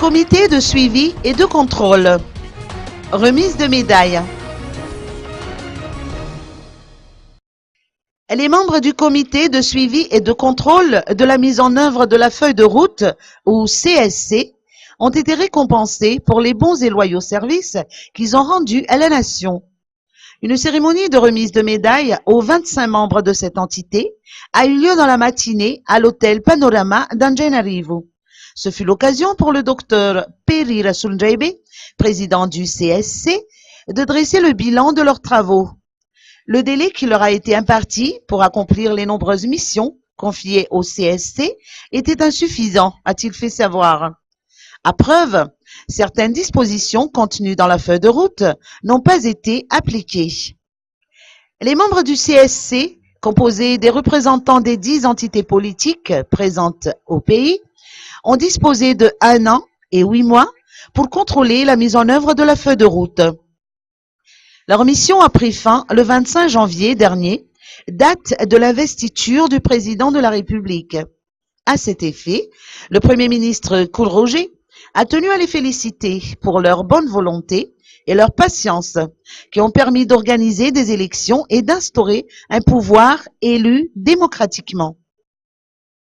comité de suivi et de contrôle. Remise de médailles. Les membres du comité de suivi et de contrôle de la mise en œuvre de la feuille de route, ou CSC, ont été récompensés pour les bons et loyaux services qu'ils ont rendus à la nation. Une cérémonie de remise de médailles aux 25 membres de cette entité a eu lieu dans la matinée à l'hôtel Panorama d'Antananarivo. Ce fut l'occasion pour le docteur Peri Rasunjaibe, président du CSC, de dresser le bilan de leurs travaux. Le délai qui leur a été imparti pour accomplir les nombreuses missions confiées au CSC était insuffisant, a-t-il fait savoir. À preuve, certaines dispositions contenues dans la feuille de route n'ont pas été appliquées. Les membres du CSC, composés des représentants des 10 entités politiques présentes au pays, ont disposé de 1 an et 8 mois pour contrôler la mise en œuvre de la feuille de route. Leur mission a pris fin le 25 janvier dernier, date de l'investiture du président de la République. À cet effet, le Premier ministre Koulroger a tenu à les féliciter pour leur bonne volonté et leur patience qui ont permis d'organiser des élections et d'instaurer un pouvoir élu démocratiquement.